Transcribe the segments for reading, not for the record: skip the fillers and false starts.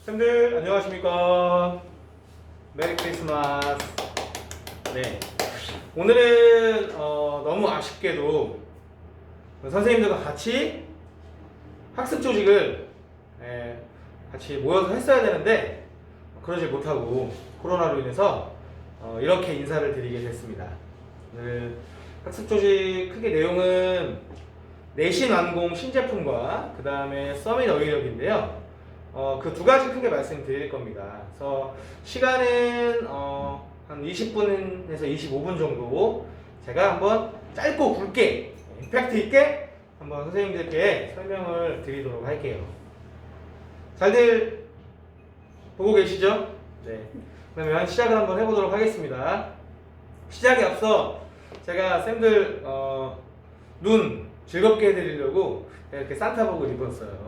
쌤들 안녕하십니까. 메리 크리스마스. 네, 오늘은 너무 아쉽게도 선생님들과 같이 학습 조직을 같이 모여서 했어야 되는데 그러지 못하고 코로나로 인해서 이렇게 인사를 드리게 됐습니다. 오늘 학습 조직 크게 내용은 내신 완공 신제품과 그 다음에 서밋 어휘력인데요. 그 두 가지 크게 말씀드릴 겁니다. 그래서 시간은 한 20분에서 25분 정도 제가 한번 짧고 굵게 임팩트 있게 한번 선생님들께 설명을 드리도록 할게요. 잘들 보고 계시죠? 네. 그러면 시작을 한번 해보도록 하겠습니다. 시작에 앞서 제가 쌤들 눈 즐겁게 해드리려고 이렇게 산타복을 입었어요.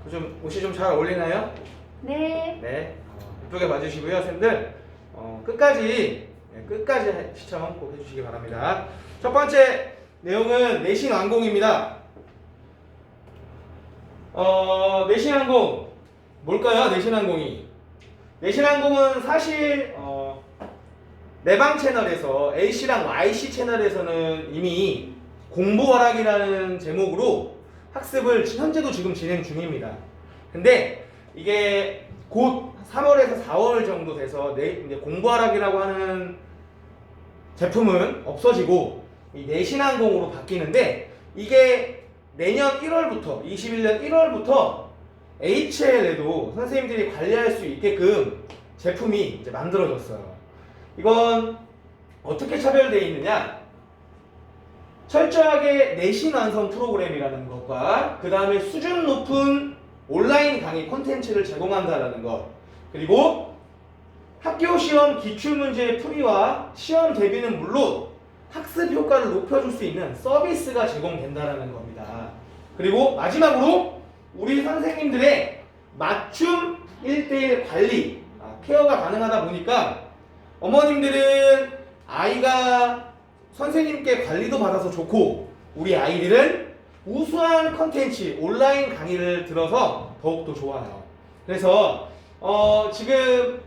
좀 옷이 좀 잘 어울리나요? 네. 네. 예쁘게 봐주시고요, 쌤들. 끝까지 시청 꼭 해주시기 바랍니다. 첫 번째 내용은 내신 완공입니다. 내신 완공 뭘까요? 내신 완공이. 내신 완공은 사실 내방 채널에서 A씨랑 Y씨 채널에서는 이미 공부활학이라는 제목으로 학습을 현재도 지금 진행 중입니다. 근데 이게 곧 3월에서 4월 정도 돼서 이제 공부활학이라고 하는 제품은 없어지고 이 내신항공으로 바뀌는데 이게 내년 1월부터 21년 1월부터 HL에도 선생님들이 관리할 수 있게끔 제품이 이제 만들어졌어요. 이건 어떻게 차별되어 있느냐? 철저하게 내신 완성 프로그램이라는 것과 그 다음에 수준 높은 온라인 강의 콘텐츠를 제공한다라는 것, 그리고 학교 시험 기출문제 풀이와 시험 대비는 물론 학습 효과를 높여줄 수 있는 서비스가 제공된다라는 겁니다. 그리고 마지막으로 우리 선생님들의 맞춤 1:1 관리, 케어가 가능하다 보니까 어머님들은 아이가 선생님께 관리도 받아서 좋고 우리 아이들은 우수한 컨텐츠 온라인 강의를 들어서 더욱더 좋아요. 그래서 지금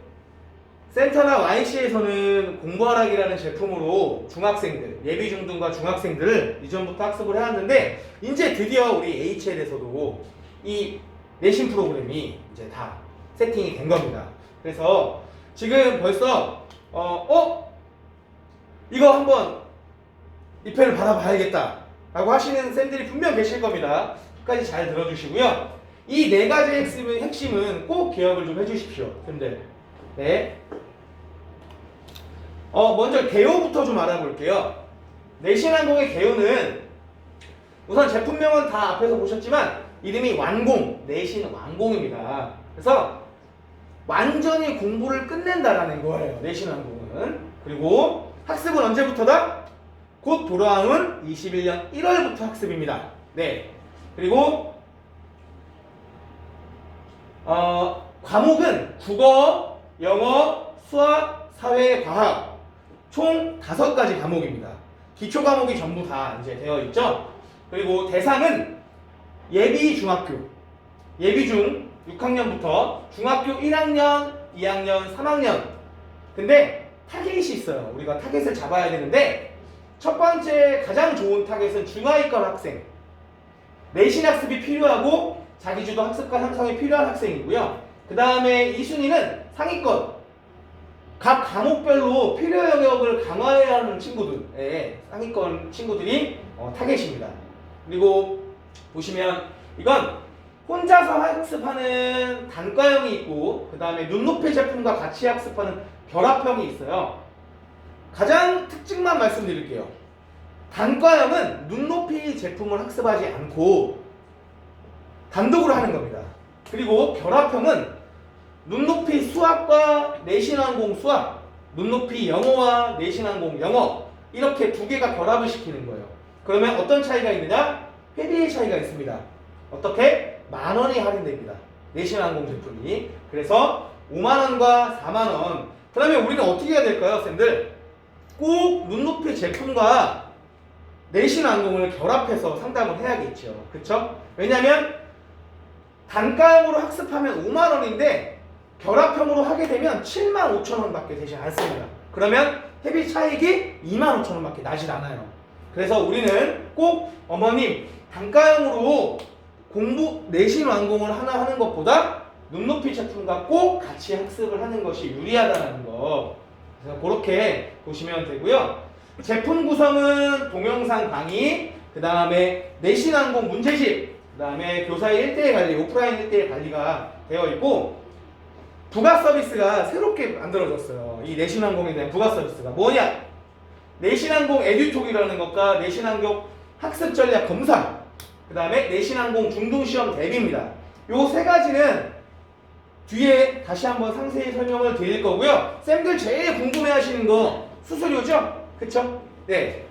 센터나 YC에서는 공부활학이라는 제품으로 중학생들, 예비 중등과 중학생들을 이전부터 학습을 해왔는데 이제 드디어 우리 HL에서도 이 내신 프로그램이 이제 다 세팅이 된 겁니다. 그래서 지금 벌써 이거 한번 리페를 받아봐야겠다 라고 하시는 쌤들이 분명 계실 겁니다. 끝까지 잘 들어주시고요. 이 네 가지 핵심은 꼭 기억을 좀 해주십시오, 쌤들. 네. 먼저 개요부터 좀 알아볼게요. 내신항공의 개요는 우선 제품명은 다 앞에서 보셨지만 이름이 완공, 내신 완공입니다. 그래서 완전히 공부를 끝낸다라는 거예요, 내신항공은. 그리고 학습은 언제부터다? 곧 돌아오는 21년 1월부터 학습입니다. 네. 그리고 과목은 국어, 영어, 수학, 사회, 과학 총 5가지 과목입니다. 기초 과목이 전부 다 이제 되어 있죠. 그리고 대상은 예비 중학교, 예비 중 6학년부터 중학교 1학년, 2학년, 3학년. 근데 타겟이 있어요. 우리가 타겟을 잡아야 되는데 첫 번째 가장 좋은 타겟은 중하위권 학생, 내신 학습이 필요하고 자기주도 학습과 형성이 필요한 학생이고요. 그 다음에 2순위는 상위권, 각 과목별로 필요 영역을 강화해야 하는 친구들, 상위권 친구들이 타겟입니다. 그리고 보시면 이건 혼자서 학습하는 단과형이 있고 그 다음에 눈높이 제품과 같이 학습하는 결합형이 있어요. 가장 특징만 말씀드릴게요. 단과형은 눈높이 제품을 학습하지 않고 단독으로 하는 겁니다. 그리고 결합형은 눈높이 수학과 내신항공 수학, 눈높이 영어와 내신항공 영어 이렇게 두 개가 결합을 시키는 거예요. 그러면 어떤 차이가 있느냐? 회비의 차이가 있습니다. 어떻게? 10,000원이 할인됩니다. 내신항공 제품이. 그래서 50,000원과 40,000원. 그러면 우리는 어떻게 해야 될까요, 쌤들? 꼭 눈높이 제품과 내신항공을 결합해서 상담을 해야겠죠. 그쵸? 왜냐면 단가형으로 학습하면 50,000원인데 결합형으로 하게 되면 75,000원밖에 되지 않습니다. 그러면 회비 차익이 25,000원밖에 나질 않아요. 그래서 우리는 꼭 어머님 단가형으로 공부 내신 완공을 하나 하는 것보다 눈높이 제품과 꼭 같이 학습을 하는 것이 유리하다는 거. 그래서 그렇게 보시면 되고요. 제품 구성은 동영상 강의, 그 다음에 내신 완공 문제집, 그 다음에 교사의 1대1 관리, 오프라인 1대1 관리가 되어 있고, 부가 서비스가 새롭게 만들어졌어요. 이 내신 완공에 대한 부가 서비스가 뭐냐? 내신 완공 에듀톡이라는 것과 내신 완공 학습 전략 검사, 그 다음에 내신 완공 중등 시험 대비입니다. 요 세 가지는 뒤에 다시 한번 상세히 설명을 드릴 거고요. 쌤들 제일 궁금해하시는 거 수수료죠? 그쵸? 네.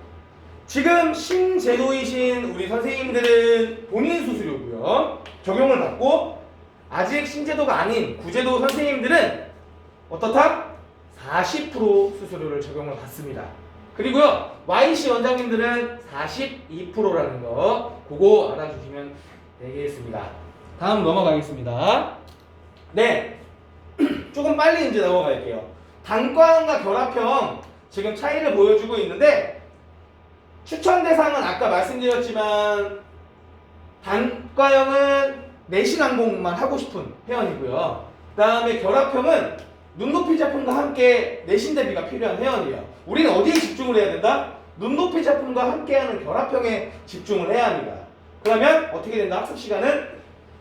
지금 신제도이신 우리 선생님들은 본인 수수료고요. 적용을 받고 아직 신제도가 아닌 구제도 선생님들은 어떻다? 40% 수수료를 적용을 받습니다. 그리고요, YC 원장님들은 42%라는 거, 그거 알아주시면 되겠습니다. 다음 넘어가겠습니다. 네, 조금 빨리 이제 넘어갈게요. 단과형과 결합형 지금 차이를 보여주고 있는데, 추천 대상은 아까 말씀드렸지만 단과형은 내신 완공만 하고 싶은 회원이고요. 그 다음에 결합형은 눈높이 제품과 함께 내신 대비가 필요한 회원이에요. 우리는 어디에 집중을 해야 된다? 눈높이 제품과 함께하는 결합형에 집중을 해야 합니다. 그러면 어떻게 된다? 학습 시간은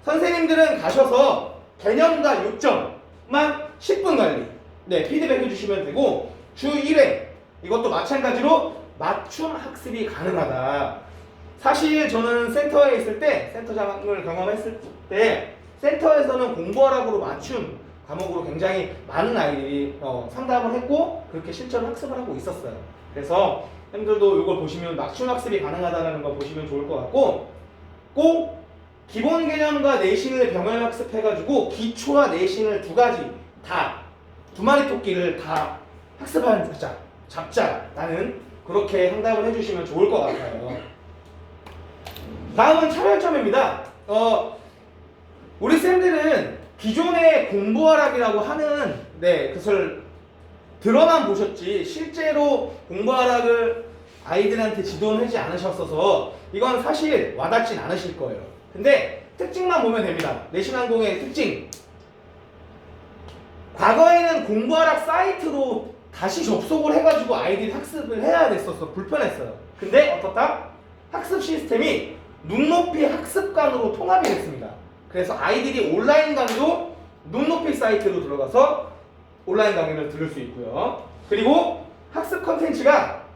선생님들은 가셔서 개념과 요점만 10분 관리, 네, 피드백 해주시면 되고, 주 1회 이것도 마찬가지로 맞춤 학습이 가능하다. 사실 저는 센터에 있을 때, 센터장을 경험했을 때 센터에서는 공부하라고로 맞춤 과목으로 굉장히 많은 아이들이 상담을 했고 그렇게 실전 학습을 하고 있었어요. 그래서 쌤들도 이걸 보시면 맞춤 학습이 가능하다는 거 보시면 좋을 것 같고, 꼭 기본 개념과 내신을 병행 학습해가지고 기초와 내신을 두 가지 다, 두 마리 토끼를 다 학습하는 잡자라는 그렇게 상담을 해주시면 좋을 것 같아요. 다음은 차별점입니다. 우리 쌤들은 기존의 공부하락이라고 하는 그것을 들어만 보셨지 실제로 공부하락을 아이들한테 지도는 하지 않으셨어서 이건 사실 와닿진 않으실 거예요. 근데 특징만 보면 됩니다. 내신항공의 특징. 과거에는 공부하락 사이트로 다시 접속을 해가지고 아이들이 학습을 해야 됐었어. 불편했어요. 근데 어떻다? 학습 시스템이 눈높이 학습관으로 통합이 됐습니다. 그래서 아이들이 온라인 강의도 눈높이 사이트로 들어가서 온라인 강의를 들을 수 있고요. 그리고 학습 컨텐츠가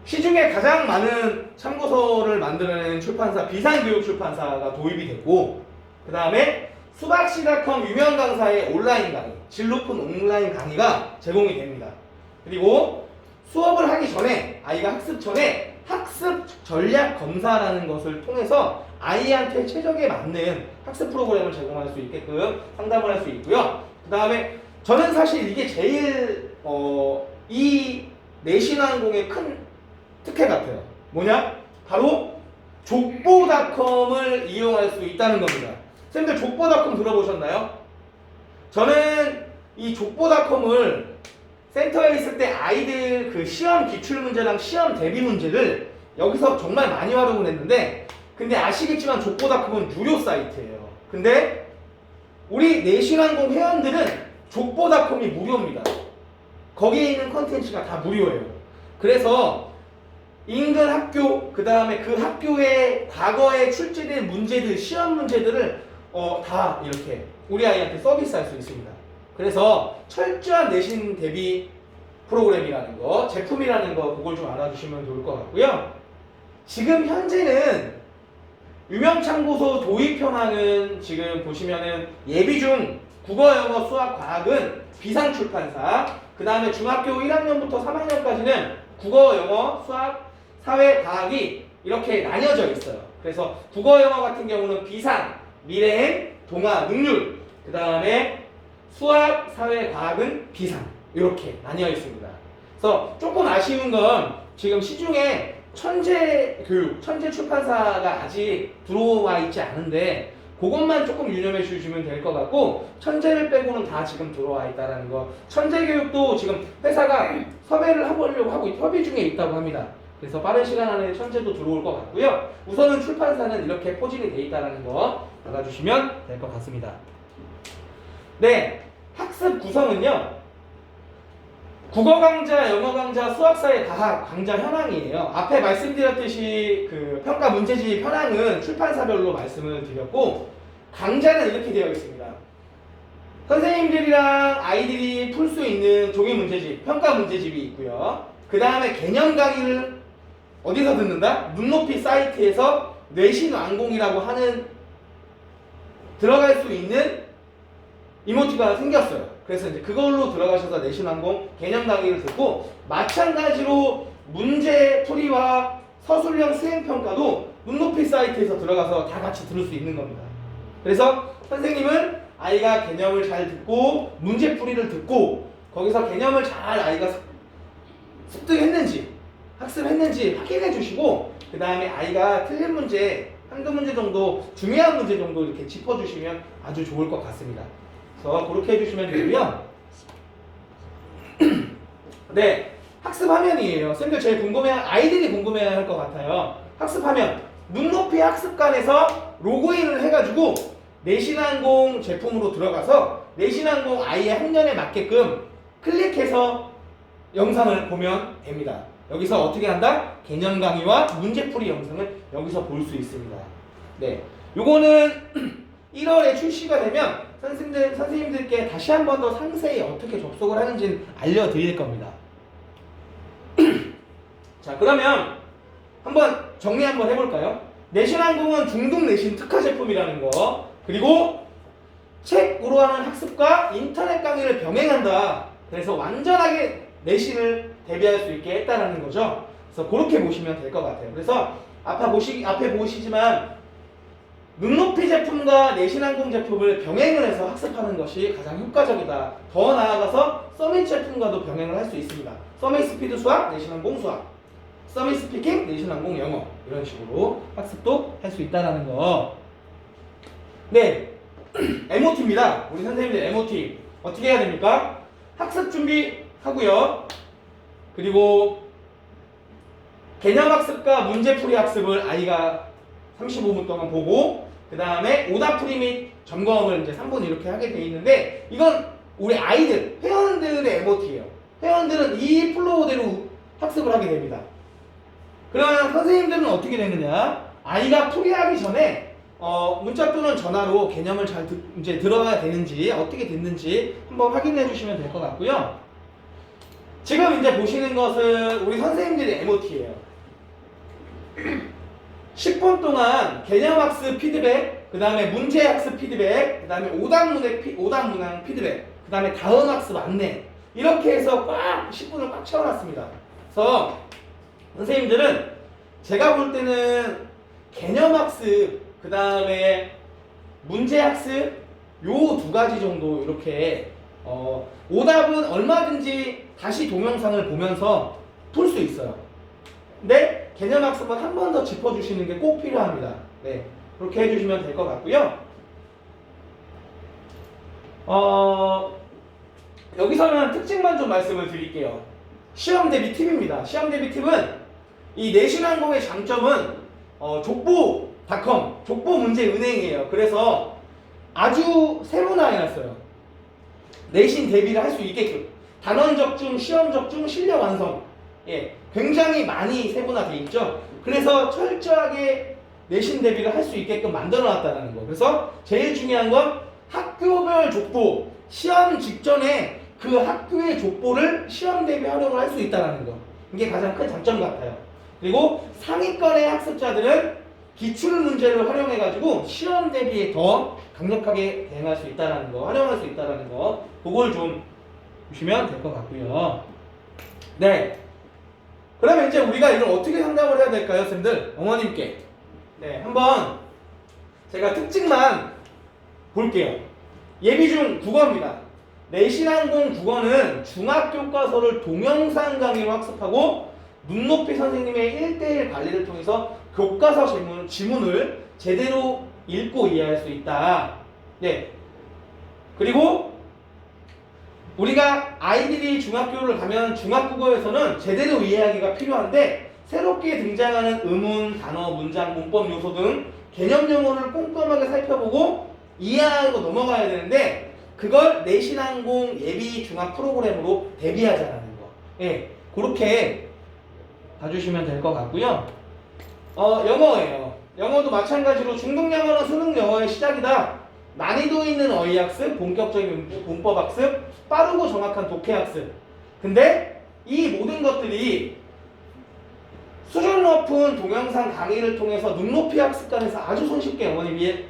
시중에 가장 많은 참고서를 만들어내는 출판사 비상교육출판사가 도입이 됐고, 그 다음에 수박시닷컴 유명 강사의 온라인 강의, 질 높은 온라인 강의가 제공이 됩니다. 그리고 수업을 하기 전에, 아이가 학습 전에 학습 전략 검사라는 것을 통해서 아이한테 최적에 맞는 학습 프로그램을 제공할 수 있게끔 상담을 할 수 있고요. 그 다음에 저는 사실 이게 제일 이 내신항공의 큰 특혜 같아요. 뭐냐? 바로 족보닷컴을 이용할 수 있다는 겁니다. 쌤들 족보닷컴 들어보셨나요? 저는 이 족보닷컴을 센터에 있을 때 아이들 그 시험 기출문제랑 시험 대비 문제를 여기서 정말 많이 활용을 했는데, 근데 아시겠지만 족보닷컴은 유료 사이트예요. 근데 우리 내신항공 회원들은 족보닷컴이 무료입니다. 거기에 있는 컨텐츠가 다 무료예요. 그래서 인근 학교, 그 다음에 그 학교에 과거에 출제된 문제들, 시험 문제들을 다 이렇게 우리 아이한테 서비스할 수 있습니다. 그래서 철저한 내신 대비 프로그램이라는 거, 제품이라는 거, 그걸 좀 알아주시면 좋을 것 같고요. 지금 현재는 유명참고서 도입 현황은 지금 보시면은 예비중 국어, 영어, 수학, 과학은 비상출판사, 그 다음에 중학교 1학년부터 3학년까지는 국어, 영어, 수학, 사회, 과학이 이렇게 나뉘어져 있어요. 그래서 국어, 영어 같은 경우는 비상, 미래행, 동화, 능률, 그 다음에 수학, 사회, 과학은 비상, 이렇게 나뉘어 있습니다. 그래서 조금 아쉬운 건 지금 시중에 천재 교육, 천재 출판사가 아직 들어와 있지 않은데, 그것만 조금 유념해 주시면 될 것 같고, 천재를 빼고는 다 지금 들어와 있다라는 거. 천재 교육도 지금 회사가 섭외를 해보려고 하고 협의 중에 있다고 합니다. 그래서 빠른 시간 안에 천재도 들어올 것 같고요. 우선은 출판사는 이렇게 포진이 돼 있다는 거 알아주시면 될 것 같습니다. 네, 학습 구성은요. 국어 강좌, 영어 강좌, 수학, 사회, 과학 강좌 현황이에요. 앞에 말씀드렸듯이 그 평가 문제집 현황은 출판사별로 말씀을 드렸고, 강좌는 이렇게 되어 있습니다. 선생님들이랑 아이들이 풀 수 있는 종이 문제집, 평가 문제집이 있고요. 그 다음에 개념 강의를 어디서 듣는다? 눈높이 사이트에서 뇌신 완공이라고 하는 들어갈 수 있는 이모티가 생겼어요. 그래서 이제 그걸로 들어가셔서 뇌신 완공 개념 강의를 듣고, 마찬가지로 문제 풀이와 서술형 수행 평가도 눈높이 사이트에서 들어가서 다 같이 들을 수 있는 겁니다. 그래서 선생님은 아이가 개념을 잘 듣고 문제 풀이를 듣고 거기서 개념을 잘 아이가 습득했는지 학습했는지 확인해 주시고, 그 다음에 아이가 틀린 문제 한두 문제 정도, 중요한 문제 정도 이렇게 짚어주시면 아주 좋을 것 같습니다. 그래서 그렇게 해주시면 되고요. 네, 학습화면이에요. 쌤들 제일 아이들이 궁금해야 할 것 같아요. 학습화면, 눈높이 학습관에서 로그인을 해가지고 내신항공 제품으로 들어가서 내신항공 아이의 학년에 맞게끔 클릭해서 영상을 보면 됩니다. 여기서 어떻게 한다? 개념 강의와 문제풀이 영상을 여기서 볼 수 있습니다. 네, 요거는 1월에 출시가 되면 선생님들께 다시 한 번 더 상세히 어떻게 접속을 하는지는 알려드릴 겁니다. 자, 그러면 한번 정리 한번 해볼까요? 내신항공은 중등 내신 특화 제품이라는 거, 그리고 책으로 하는 학습과 인터넷 강의를 병행한다. 그래서 완전하게 내신을 대비할 수 있게 했다는 거죠. 그래서 그렇게 보시면 될 것 같아요. 그래서 앞에 보시지만 눈높이 제품과 내신항공 제품을 병행을 해서 학습하는 것이 가장 효과적이다. 더 나아가서 서밋 제품과도 병행을 할 수 있습니다. 서밋 스피드 수학, 내신항공 수학, 서밋 스피킹, 내신항공 영어, 이런 식으로 학습도 할 수 있다는 거. 네, MOT입니다. 우리 선생님들 MOT 어떻게 해야 됩니까? 학습 준비하고요. 그리고 개념학습과 문제풀이 학습을 아이가 35분 동안 보고, 그 다음에 오답풀이 및 점검을 이제 3분 이렇게 하게 돼 있는데, 이건 우리 아이들, 회원들의 MOT예요. 회원들은 이 플로우대로 학습을 하게 됩니다. 그러면 선생님들은 어떻게 되느냐? 아이가 풀이하기 전에 문자 또는 전화로 개념을 잘 이제 들어가야 되는지 어떻게 됐는지 한번 확인해 주시면 될 것 같고요. 지금 이제 보시는 것은 우리 선생님들의 MOT예요. 10분 동안 개념학습 피드백, 그 다음에 문제학습 피드백, 그 다음에 오답문항 피드백, 그 다음에 다음학습 안내, 이렇게 해서 꽉 10분을 꽉 채워놨습니다. 그래서 선생님들은 제가 볼 때는 개념학습, 그 다음에 문제학습 요 두 가지 정도 이렇게 오답은 얼마든지 다시 동영상을 보면서 풀 수 있어요. 근데 개념학습은 한 번 더 짚어주시는 게 꼭 필요합니다. 네, 그렇게 해주시면 될 것 같고요. 여기서는 특징만 좀 말씀을 드릴게요. 시험 대비 팁입니다. 시험 대비 팁은 이 내신항공의 장점은 족보닷컴, 족보 문제 은행이에요. 그래서 아주 세분화해놨어요. 내신 대비를 할 수 있게끔 단원 적중, 시험 적중, 실력 완성, 예, 굉장히 많이 세분화돼 있죠. 그래서 철저하게 내신 대비를 할 수 있게끔 만들어놨다는 거. 그래서 제일 중요한 건 학교별 족보, 시험 직전에 그 학교의 족보를 시험 대비 활용을 할 수 있다는 거. 이게 가장 큰 장점 같아요. 그리고 상위권의 학습자들은 기출 문제를 활용해가지고 시험 대비에 더 강력하게 대응할 수 있다는 거, 활용할 수 있다는 거, 그걸 좀 보시면 될 것 같고요. 네. 그러면 이제 우리가 이걸 어떻게 상담을 해야 될까요, 쌤들? 어머님께. 네, 한번 제가 특징만 볼게요. 예비 중 국어입니다. 내신항공 국어는 중학교과서를 동영상 강의로 학습하고 눈높이 선생님의 1:1 관리를 통해서 교과서 지문을 제대로 읽고 이해할 수 있다. 네. 그리고 우리가 아이들이 중학교를 가면 중학국어에서는 제대로 이해하기가 필요한데 새롭게 등장하는 의문, 단어, 문장, 문법 요소 등 개념 용어를 꼼꼼하게 살펴보고 이해하고 넘어가야 되는데 그걸 내신항공 예비 중학 프로그램으로 대비하자라는 거. 예, 그렇게 봐주시면 될 것 같고요. 영어예요. 영어도 마찬가지로 중등 영어는 수능 영어의 시작이다. 난이도 있는 어휘 학습, 본격적인 문법 학습, 빠르고 정확한 독해 학습. 근데 이 모든 것들이 수준 높은 동영상 강의를 통해서 눈높이 학습관에서 아주 손쉽게 어머님이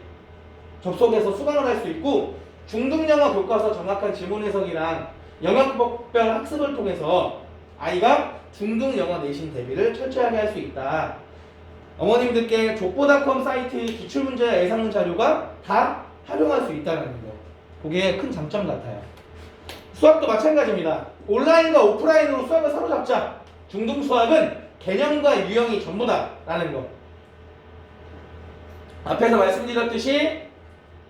접속해서 수강을 할 수 있고 중등 영어 교과서 정확한 지문 해석이랑 영역별 학습을 통해서 아이가 중등 영어 내신 대비를 철저하게 할 수 있다. 어머님들께 족보닷컴 사이트의 기출문제와 예상문 자료가 다 활용할 수 있다는 거. 그게 큰 장점 같아요. 수학도 마찬가지입니다. 온라인과 오프라인으로 수학을 사로잡자. 중등 수학은 개념과 유형이 전부다라는 거. 앞에서 말씀드렸듯이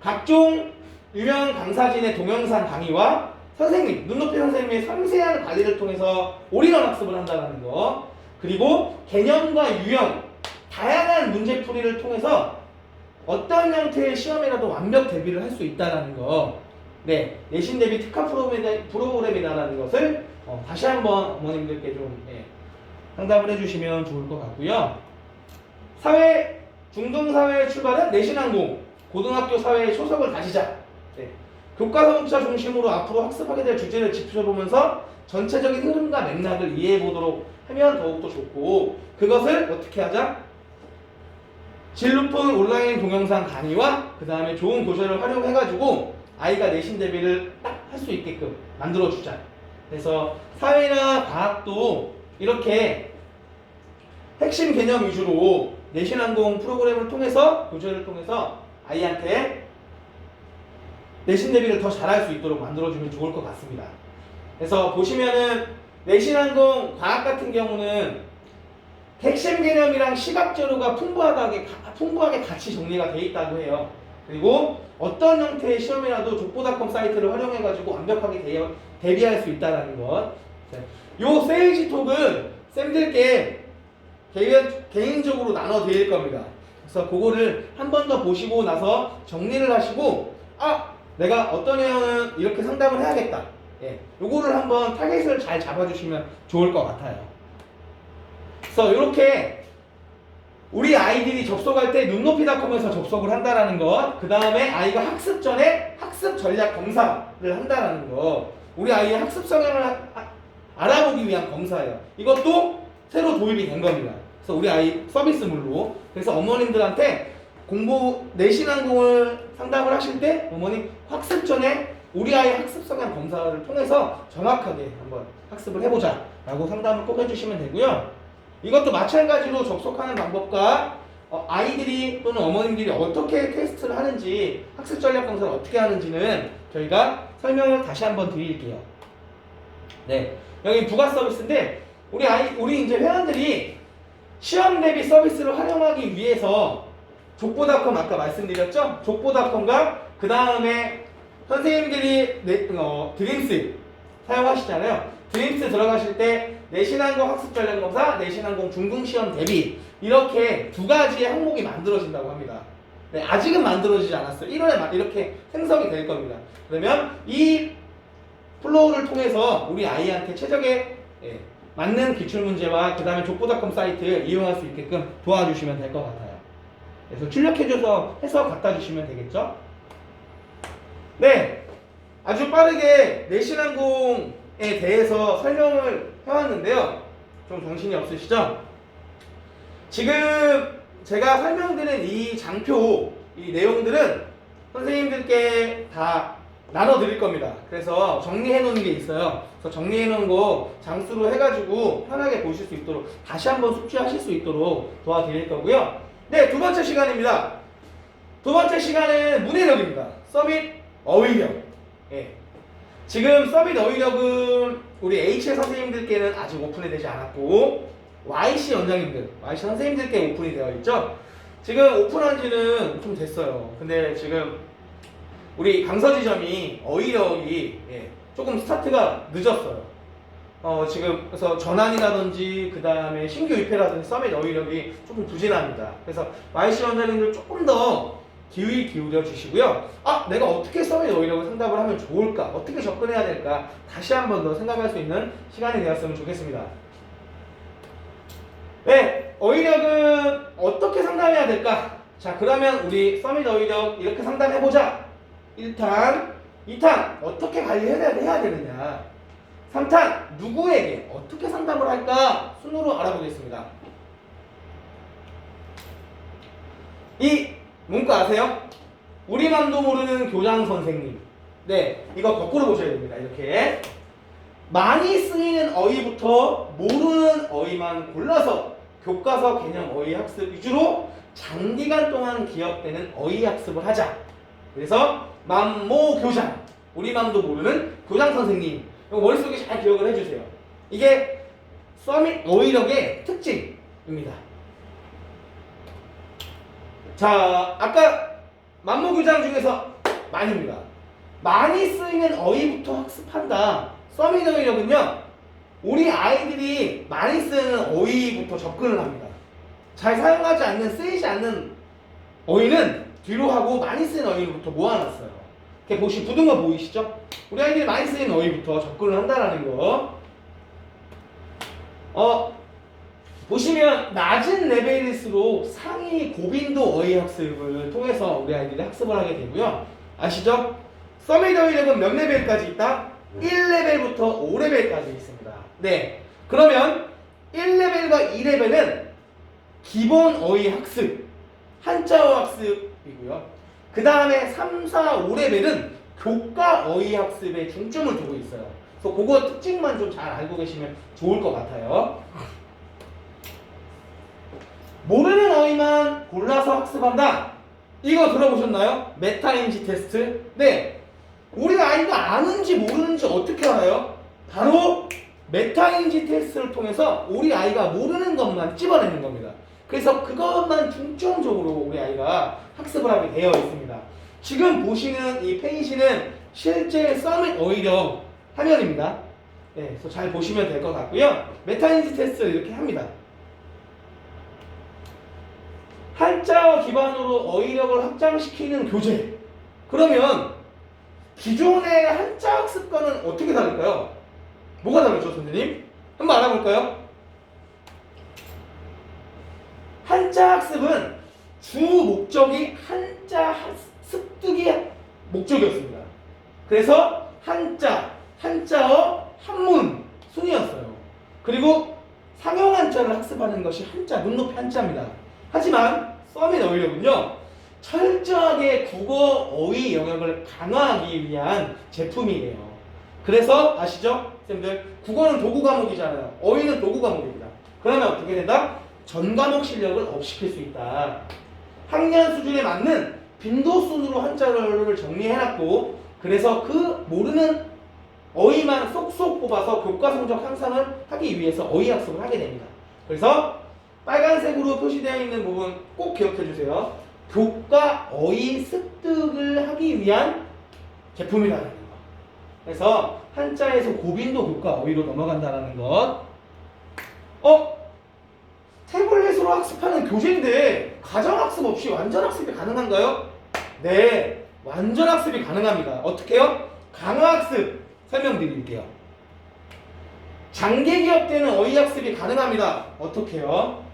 각종 유명 강사진의 동영상 강의와 선생님, 눈높이 선생님의 섬세한 관리를 통해서 올인원 학습을 한다는 거. 그리고 개념과 유형, 다양한 문제풀이를 통해서 어떤 형태의 시험이라도 완벽 대비를 할 수 있다는 거. 네, 내신 대비 특화 프로그램이다라는 것을 다시 한번 어머님들께 좀 상담을 해주시면 좋을 것 같고요. 중등사회의 출발은 내신항공, 고등학교 사회의 초석을 다지자. 네, 교과서목차 중심으로 앞으로 학습하게 될 주제를 짚어보면서 전체적인 흐름과 맥락을 이해해보도록 하면 더욱더 좋고 그것을 어떻게 하자? 질 높은 온라인 동영상 강의와 그 다음에 좋은 교재를 활용해가지고 아이가 내신 대비를 딱 할 수 있게끔 만들어주자. 그래서 사회나 과학도 이렇게 핵심 개념 위주로 내신항공 프로그램을 통해서 교재를 통해서 아이한테 내신 대비를 더 잘할 수 있도록 만들어주면 좋을 것 같습니다. 그래서 보시면은 내신항공 과학 같은 경우는 핵심 개념이랑 시각 자료가 풍부하게 같이 정리가 되어 있다고 해요. 그리고 어떤 형태의 시험이라도 족보닷컴 사이트를 활용해가지고 완벽하게 대비할 수 있다는 것. 요 세이지톡은 쌤들께 개인적으로 나눠 드릴 겁니다. 그래서 그거를 한 번 더 보시고 나서 정리를 하시고 내가 어떤 애는 이렇게 상담을 해야겠다. 요거를 한번 타겟을 잘 잡아주시면 좋을 것 같아요. 그래서 이렇게 우리 아이들이 접속할 때 눈높이닷컴에서 접속을 한다라는 것, 그 다음에 아이가 학습 전에 학습 전략 검사를 한다라는 것, 우리 아이의 학습 성향을 알아보기 위한 검사예요. 이것도 새로 도입이 된 겁니다. 그래서 우리 아이 서비스물로. 그래서 어머님들한테 내신항공을 상담을 하실 때 어머님 학습 전에 우리 아이 학습 성향 검사를 통해서 정확하게 한번 학습을 해보자 라고 상담을 꼭 해주시면 되고요. 이것도 마찬가지로 접속하는 방법과 아이들이 또는 어머님들이 어떻게 테스트를 하는지 학습 전략 검사를 어떻게 하는지는 저희가 설명을 다시 한번 드릴게요. 네, 여기 부가 서비스인데 우리 이제 회원들이 시험 대비 서비스를 활용하기 위해서 족보닷컴 아까 말씀드렸죠? 족보닷컴과 그 다음에 선생님들이 드림스 사용하시잖아요. 드림스 들어가실 때 내신항공 학습 전략 검사, 내신항공 중등 시험 대비 이렇게 두 가지의 항목이 만들어진다고 합니다. 네, 아직은 만들어지지 않았어요. 1월에 이렇게 생성이 될 겁니다. 그러면 이 플로우를 통해서 우리 아이한테 최적의 맞는 기출문제와 그 다음에 족보닷컴 사이트를 이용할 수 있게끔 도와주시면 될 것 같아요. 그래서 출력해줘서 해서 갖다 주시면 되겠죠? 네, 아주 빠르게 내신항공에 대해서 설명을 해왔는데요. 좀 정신이 없으시죠? 지금 제가 설명드린 이 장표, 이 내용들은 선생님들께 다 나눠드릴 겁니다. 그래서 정리해 놓은 게 있어요. 그래서 정리해 놓은 거 장수로 해가지고 편하게 보실 수 있도록 다시 한번 숙지하실 수 있도록 도와드릴 거고요. 네, 두 번째 시간입니다. 두 번째 시간은 문해력입니다. 서밋 어휘력. 지금 서밋 어휘력은 우리 HL 선생님들께는 아직 오픈이 되지 않았고 YC 원장님들, YC 선생님들께 오픈이 되어 있죠. 지금 오픈한 지는 좀 됐어요. 근데 지금 우리 강서지점이 어휘력이 조금 스타트가 늦었어요. 지금 그래서 전환이라든지 그 다음에 신규 입회라든지 서밋 어휘력이 조금 부진합니다. 그래서 YC 원장님들 조금 더 기울여 주시고요. 내가 어떻게 서밋 어휘력을 상담을 하면 좋을까? 어떻게 접근해야 될까? 다시 한 번 더 생각할 수 있는 시간이 되었으면 좋겠습니다. 네, 어휘력은 어떻게 상담해야 될까? 자, 그러면 우리 서밋 어휘력 이렇게 상담해보자. 1탄, 2탄 어떻게 관리해야 되느냐? 3탄 누구에게 어떻게 상담을 할까? 순으로 알아보겠습니다. 이 문구 아세요? 우리만도 모르는 교장 선생님. 네, 이거 거꾸로 보셔야 됩니다. 이렇게 많이 쓰이는 어휘부터 모르는 어휘만 골라서 교과서 개념 어휘 학습 위주로 장기간 동안 기억되는 어휘 학습을 하자. 그래서 맘모 교장, 우리만도 모르는 교장 선생님. 이거 머릿속에 잘 기억을 해주세요. 이게 서밋 어휘력의 특징입니다. 자, 아까 맘모 교장 중에서 많이입니다. 많이 쓰이는 어휘부터 학습한다. 서밋 어휘력은요, 우리 아이들이 많이 쓰는 어휘부터 접근을 합니다. 잘 사용하지 않는, 쓰이지 않는 어휘는 뒤로 하고 많이 쓰는 어휘부터 모아놨어요. 이렇게 붙은 거 보이시죠? 우리 아이들이 많이 쓰이는 어휘부터 접근을 한다라는 거. 보시면 낮은 레벨일수록 상위 고빈도 어휘 학습을 통해서 우리 아이들이 학습을 하게 되고요. 아시죠? 서밋 어휘력은 몇 레벨까지 있다? 1레벨부터 5레벨까지 있습니다. 네. 그러면 1레벨과 2레벨은 기본 어휘 학습, 한자어 학습이고요. 그 다음에 3, 4, 5레벨은 교과 어휘 학습에 중점을 두고 있어요. 그래서 그거 특징만 좀 잘 알고 계시면 좋을 것 같아요. 모르는 어휘만 골라서 학습한다. 이거 들어보셨나요? 메타인지 테스트. 네. 우리 아이가 아는지 모르는지 어떻게 알아요? 바로 메타인지 테스트를 통해서 우리 아이가 모르는 것만 찝어내는 겁니다. 그래서 그것만 중점적으로 우리 아이가 학습을 하게 되어 있습니다. 지금 보시는 이 페이지는 실제 서밋 어휘력 화면입니다. 네, 그래서 잘 보시면 될 것 같고요. 메타인지 테스트를 이렇게 합니다. 한자어 기반으로 어휘력을 확장시키는 교재. 그러면 기존의 한자 학습과는 어떻게 다를까요? 뭐가 다르죠, 선생님? 한번 알아볼까요? 한자 학습은 주 목적이 한자 습득이 목적이었습니다. 그래서 한자, 한자어, 한문 순이었어요. 그리고 상용 한자를 학습하는 것이 한자, 눈높이 한자입니다. 하지만 서밋 어휘력은요, 철저하게 국어 어휘 영역을 강화하기 위한 제품이에요. 그래서 아시죠? 선생님들, 국어는 도구 과목이잖아요. 어휘는 도구 과목입니다. 그러면 어떻게 된다? 전 과목 실력을 업시킬 수 있다. 학년 수준에 맞는 빈도순으로 한자를 정리해놨고, 그래서 그 모르는 어휘만 쏙쏙 뽑아서 교과 성적 향상을 하기 위해서 어휘 학습을 하게 됩니다. 그래서 빨간색으로 표시되어 있는 부분 꼭 기억해 주세요. 교과 어휘 습득을 하기 위한 제품이라는 거. 그래서 한자에서 고빈도 교과 어휘로 넘어간다는 것. 태블릿으로 학습하는 교재인데 가정학습 없이 완전 학습이 가능한가요? 네, 완전 학습이 가능합니다. 어떻게요? 강화학습 설명드릴게요. 장기 기업 때는 어휘 학습이 가능합니다. 어떻게요?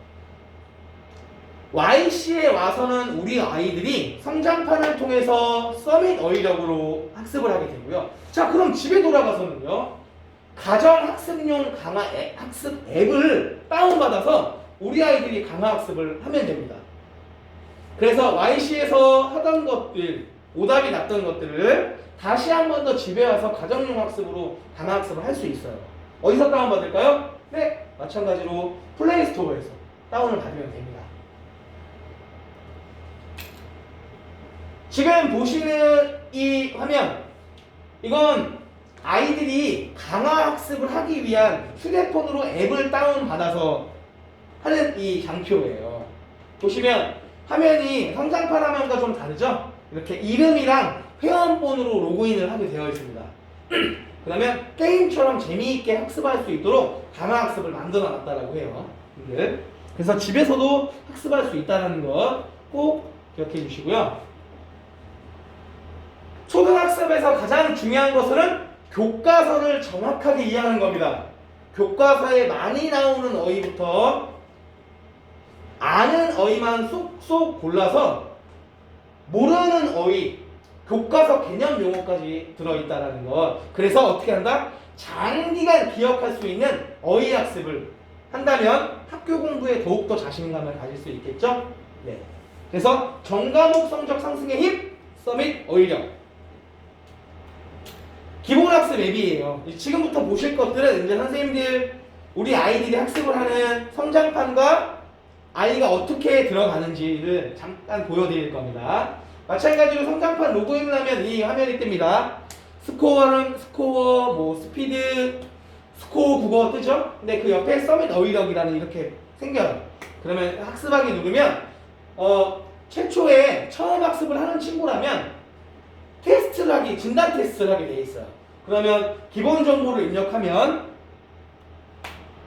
YC에 와서는 우리 아이들이 성장판을 통해서 서밋 어휘력으로 학습을 하게 되고요. 자, 그럼 집에 돌아가서는요, 가정학습용 학습 앱을 다운받아서 우리 아이들이 강화학습을 하면 됩니다. 그래서 YC에서 하던 것들, 오답이 났던 것들을 다시 한 번 더 집에 와서 가정용 학습으로 강화학습을 할 수 있어요. 어디서 다운받을까요? 네, 마찬가지로 플레이스토어에서 다운을 받으면 됩니다. 지금 보시는 이 화면, 이건 아이들이 강화학습을 하기 위한 휴대폰으로 앱을 다운받아서 하는 이 장표예요. 보시면 화면이 성장판 화면과 좀 다르죠? 이렇게 이름이랑 회원번호로 로그인을 하게 되어 있습니다. 그러면 게임처럼 재미있게 학습할 수 있도록 강화 학습을 만들어 놨다라고 해요. 그래서 집에서도 학습할 수 있다는 거 꼭 기억해 주시고요. 초등학습에서 가장 중요한 것은 교과서를 정확하게 이해하는 겁니다. 교과서에 많이 나오는 어휘부터 아는 어휘만 쏙쏙 골라서 모르는 어휘, 교과서 개념 용어까지 들어있다라는 것. 그래서 어떻게 한다? 장기간 기억할 수 있는 어휘 학습을 한다면 학교 공부에 더욱더 자신감을 가질 수 있겠죠? 네. 그래서 전과목 성적 상승의 힘, 서밋 어휘력. 기본 학습 앱이에요. 지금부터 보실 것들은 이제 선생님들, 우리 아이들이 학습을 하는 성장판과 아이가 어떻게 들어가는지를 잠깐 보여드릴 겁니다. 마찬가지로 성장판 로그인을 하면 이 화면이 뜹니다. 스코어는 스코어, 뭐 스피드, 스코어 국어 뜨죠? 근데 그 옆에 서밋 어휘력이라는 이렇게 생겨요. 그러면 학습하기 누르면 최초에 처음 학습을 하는 친구라면 테스트를 하기, 진단 테스트를 하게 돼 있어요. 그러면 기본 정보를 입력하면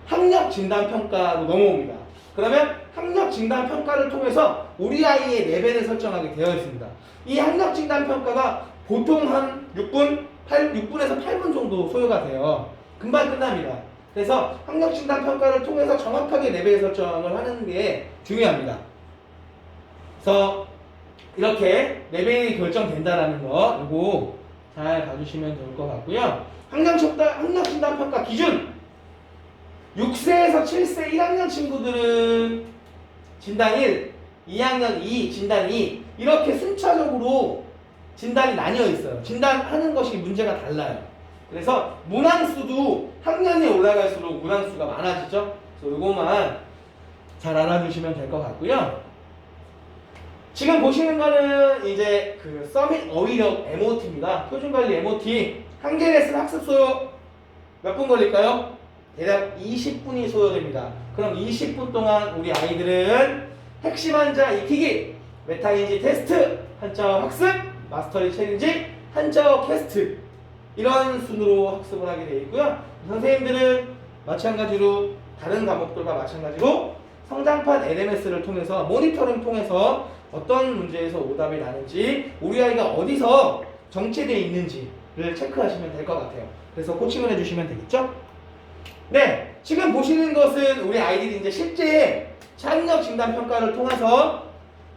학력 진단 평가로 넘어옵니다. 그러면 학력 진단 평가를 통해서 우리 아이의 레벨을 설정하게 되어 있습니다. 이 학력 진단 평가가 보통 한 6분에서 8분 정도 소요가 돼요. 금방 끝납니다. 그래서 학력 진단 평가를 통해서 정확하게 레벨 설정을 하는 게 중요합니다. 그래서 이렇게 레벨이 결정된다라는 거, 이거 잘 봐주시면 좋을 것 같고요. 학력 진단 평가 기준 6세에서 7세 1학년 친구들은 진단 1, 2학년 2, 진단 2 이렇게 순차적으로 진단이 나뉘어 있어요. 진단하는 것이 문제가 달라요. 그래서 문항수도 학년이 올라갈수록 문항수가 많아지죠. 그래서 이것만 잘 알아주시면 될 것 같고요. 지금 보시는 거는 이제 그 서밋 어휘력 MOT입니다. 표준관리 MOT 한 개 레슨 학습 소요 몇 분 걸릴까요? 대략 20분이 소요됩니다. 그럼 20분 동안 우리 아이들은 핵심 한자 익히기, 메타인지 테스트, 한자어 학습, 마스터리 챌린지, 한자어 캐스트 이런 순으로 학습을 하게 되어 있고요. 선생님들은 마찬가지로 다른 과목들과 마찬가지로 성장판 LMS를 통해서 모니터링 통해서 어떤 문제에서 오답이 나는지 우리 아이가 어디서 정체되어 있는지를 체크하시면 될 것 같아요. 그래서 코칭을 해주시면 되겠죠? 네, 지금 보시는 것은 우리 아이들이 이제 실제 학력 진단 평가를 통해서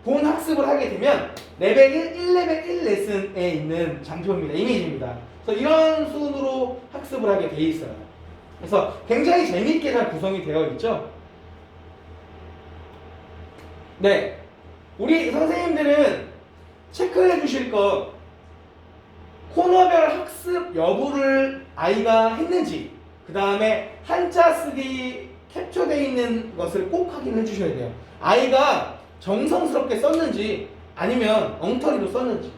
본 학습을 하게 되면 레벨 1레벨 1 레슨에 있는 장표입니다. 이미지입니다. 그래서 이런 순으로 학습을 하게 돼 있어요. 그래서 굉장히 재미있게 잘 구성이 되어 있죠. 네, 우리 선생님들은 체크해 주실 것, 코너별 학습 여부를 아이가 했는지, 그 다음에 한자 쓰기 캡처되어 있는 것을 꼭 확인해 주셔야 돼요. 아이가 정성스럽게 썼는지 아니면 엉터리로 썼는지,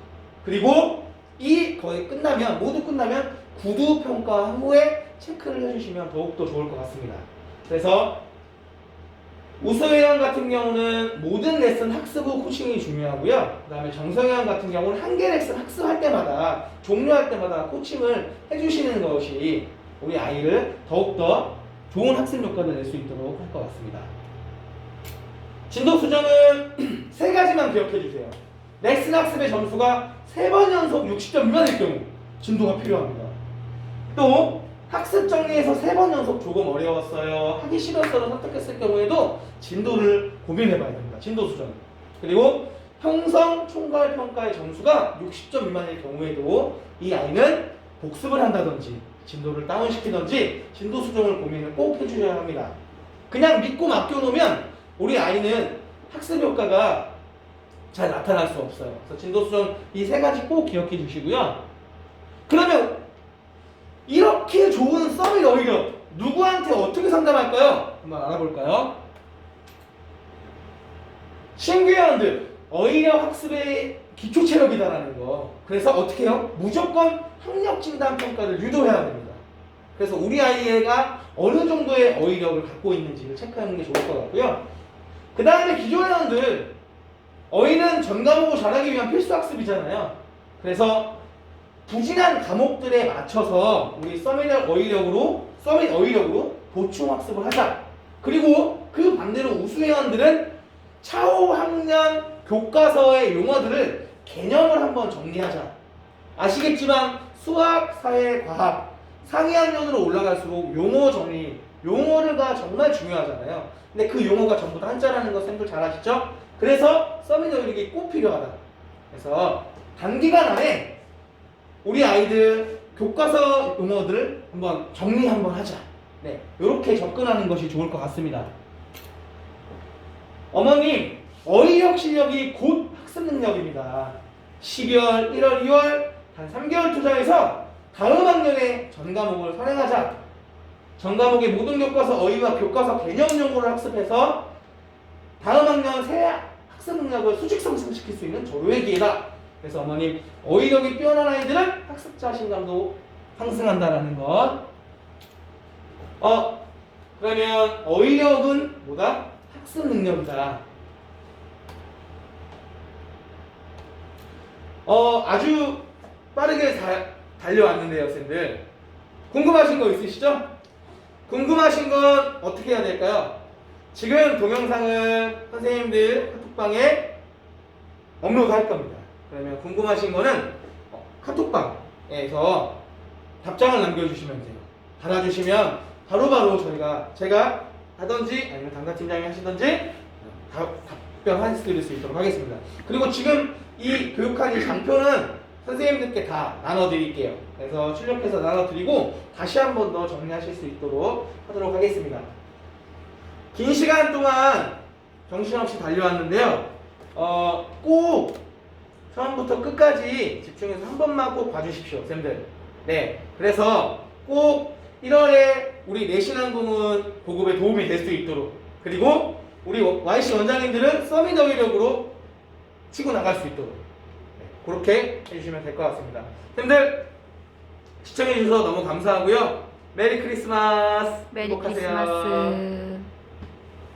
그리고 이 거의 끝나면, 모두 끝나면 구두 평가 후에 체크를 해주시면 더욱더 좋을 것 같습니다. 그래서 우수회원 같은 경우는 모든 레슨 학습 후 코칭이 중요하고요. 그 다음에 정성회원 같은 경우는 한 개 레슨 학습할 때마다, 종료할 때마다 코칭을 해주시는 것이 우리 아이를 더욱더 좋은 학습 효과를 낼 수 있도록 할 것 같습니다. 진도 수정은 세 가지만 기억해 주세요. 레슨 학습의 점수가 3번 연속 60점 미만일 경우 진도가 필요합니다. 또 학습 정리에서 3번 연속 조금 어려웠어요, 하기 싫었어를 선택했을 경우에도 진도를 고민해 봐야 됩니다. 진도 수정. 그리고 형성 총괄 평가의 점수가 60점 미만일 경우에도 이 아이는 복습을 한다든지 진도를 다운시키든지 진도 수정을 고민을 꼭 해주셔야 합니다. 그냥 믿고 맡겨놓으면 우리 아이는 학습 효과가 잘 나타날 수 없어요. 그래서 진도 수정 이 세 가지 꼭 기억해 주시고요. 그러면 이렇게 좋은 서밋 어휘력 누구한테 어떻게 상담할까요? 한번 알아볼까요? 신규회원들, 어휘력 학습의 기초 체력이다라는 거. 그래서 어떻게 해요? 무조건 학력 진단 평가를 유도해야 됩니다. 그래서 우리 아이가 어느 정도의 어휘력을 갖고 있는지를 체크하는 게 좋을 것 같고요. 그 다음에 기존회원들, 어휘는 전 과목을 잘하기 위한 필수 학습이잖아요. 그래서 부진한 과목들에 맞춰서 우리 서밋 어휘력으로 보충 학습을 하자. 그리고 그 반대로 우수회원들은 차후 학년 교과서의 용어들을 개념을 한번 정리하자. 아시겠지만 수학, 사회, 과학 상위 학년으로 올라갈수록 용어 정리, 용어가 정말 중요하잖아요. 근데 그 용어가 전부 다 한자라는 거 쌤들 잘 아시죠? 그래서 서밋 어휘력이 꼭 필요하다. 그래서 단기간 안에 우리 아이들 교과서 용어들을 한번 정리 한번 하자. 네, 이렇게 접근하는 것이 좋을 것 같습니다. 어머님, 어휘력 실력이 곧 학습 능력입니다. 12월, 1월, 2월 단 3개월 투자해서 다음 학년에 전 과목을 선행하자. 전 과목의 모든 교과서 어휘와 교과서 개념 용어를 학습해서 다음 학년 새 학습 능력을 수직 상승시킬 수 있는 절호의 기회다. 그래서 어머님, 어휘력이 뛰어난 아이들은 학습 자신감도 상승한다라는 것. 그러면 어휘력은 뭐다? 학습 능력이다. 아주 빠르게 달려왔는데요, 쌤들. 궁금하신 거 있으시죠? 궁금하신 건 어떻게 해야 될까요? 지금 동영상을 선생님들 카톡방에 업로드 할 겁니다. 그러면 궁금하신 거는 카톡방에서 답장을 남겨주시면 돼요. 달아주시면 바로바로 제가 하던지 아니면 담당팀장이 하시던지 답변해드릴 수 있도록 하겠습니다. 그리고 지금 이 교육한 이 장표는 선생님들께 다 나눠드릴게요. 그래서 출력해서 나눠드리고 다시 한 번 더 정리하실 수 있도록 하도록 하겠습니다. 긴 시간 동안 정신없이 달려왔는데요. 꼭 처음부터 끝까지 집중해서 한 번만 꼭 봐주십시오, 쌤들. 네, 그래서 꼭 1월에 우리 내신항공은 보급에 도움이 될 수 있도록, 그리고 우리 YC 원장님들은 서밋 어휘력으로 치고 나갈 수 있도록 그렇게 해주시면 될 것 같습니다. 쌤들 시청해주셔서 너무 감사하고요. 메리 크리스마스. 메리 행복하세요. 크리스마스.